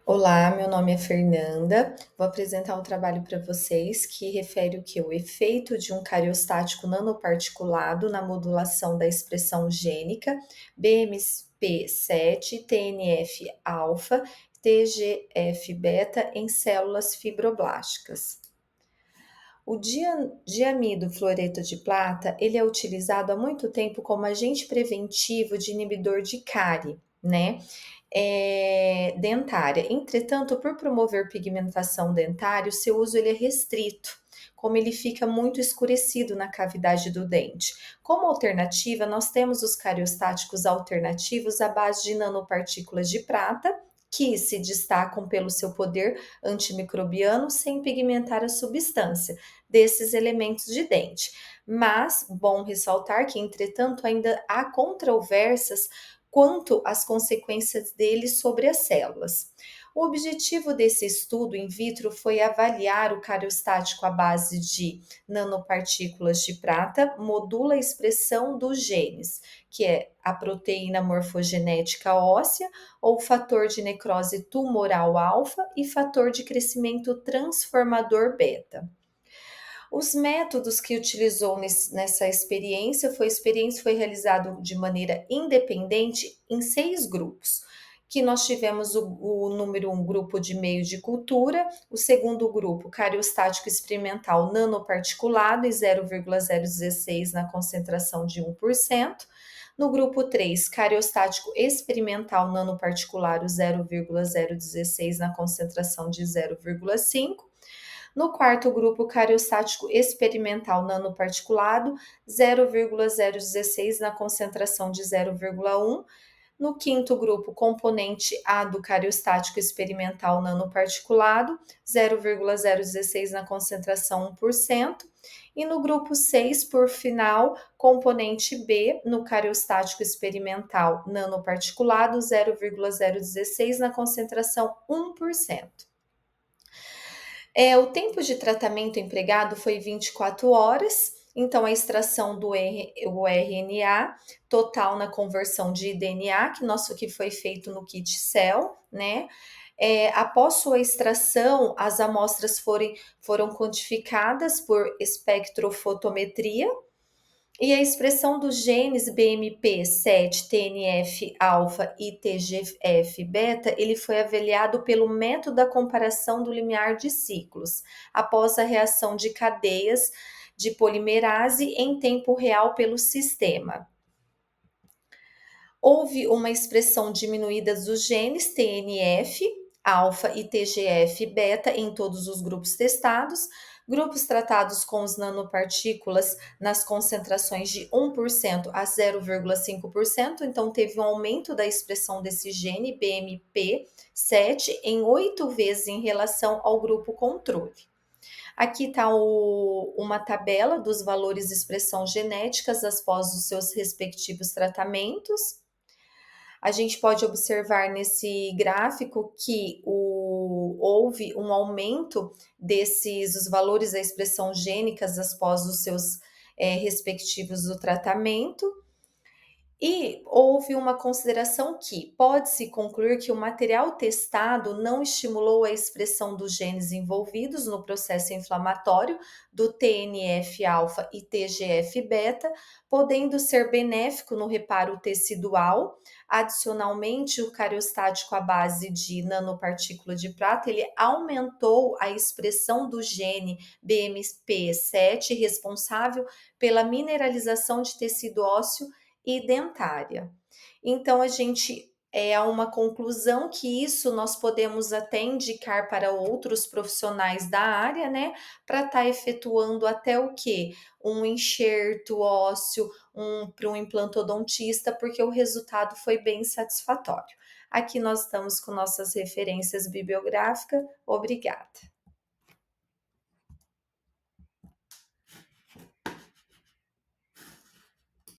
Olá, meu nome é Fernanda. Vou apresentar um trabalho para vocês que refere o que? O efeito de um cariostático nanoparticulado na modulação da expressão gênica BMP7, TNF-alfa, TGF-beta em células fibroblásticas. O diamido fluoreto de prata, ele é utilizado há muito tempo como agente preventivo de inibidor de cárie, né? Dentária. Entretanto, por promover pigmentação dentária, o seu uso ele é restrito, como ele fica muito escurecido na cavidade do dente. Como alternativa, nós temos os cariostáticos alternativos à base de nanopartículas de prata, que se destacam pelo seu poder antimicrobiano sem pigmentar a substância desses elementos de dente. Mas, bom ressaltar que, entretanto, ainda há controvérsias quanto às consequências dele sobre as células. O objetivo desse estudo in vitro foi avaliar o cariostático à base de nanopartículas de prata, modula a expressão dos genes, que é a proteína morfogenética óssea, ou fator de necrose tumoral alfa e fator de crescimento transformador beta. Os métodos que utilizou nessa experiência foi realizado de maneira independente em 6 grupos, que nós tivemos o número 1 grupo de meio de cultura, o segundo grupo cariostático experimental nanoparticulado em 0,016 na concentração de 1%, no grupo 3, cariostático experimental nanoparticulado 0,016 na concentração de 0,5. No quarto grupo, cariostático experimental nanoparticulado, 0,016 na concentração de 0,1. No quinto grupo, componente A do cariostático experimental nanoparticulado, 0,016 na concentração 1%. E no grupo 6, por final, componente B no cariostático experimental nanoparticulado, 0,016 na concentração 1%. O tempo de tratamento empregado foi 24 horas, então a extração do RNA total na conversão de DNA, que foi feito no kit cell, né? Após sua extração, as amostras foram quantificadas por espectrofotometria, e a expressão dos genes BMP7, TNF-alfa e TGF-beta, ele foi avaliado pelo método da comparação do limiar de ciclos, após a reação de cadeias de polimerase em tempo real pelo sistema. Houve uma expressão diminuída dos genes TNF, alfa e TGF-beta em todos os grupos testados. Grupos tratados com os nanopartículas nas concentrações de 1% a 0,5%, então teve um aumento da expressão desse gene BMP7 em 8 vezes em relação ao grupo controle. Aqui está uma tabela dos valores de expressão genéticas após os seus respectivos tratamentos. A gente pode observar nesse gráfico que houve um aumento os valores da expressão gênicas após os seus respectivos do tratamento. E houve uma consideração que pode-se concluir que o material testado não estimulou a expressão dos genes envolvidos no processo inflamatório do TNF-alfa e TGF-beta, podendo ser benéfico no reparo tecidual. Adicionalmente, o cariostático à base de nanopartícula de prata, ele aumentou a expressão do gene BMP7, responsável pela mineralização de tecido ósseo e dentária. Então, a gente a uma conclusão que isso nós podemos até indicar para outros profissionais da área, né, para estar efetuando até o quê? Um enxerto ósseo, para um implantodontista, porque o resultado foi bem satisfatório. Aqui nós estamos com nossas referências bibliográficas. Obrigada.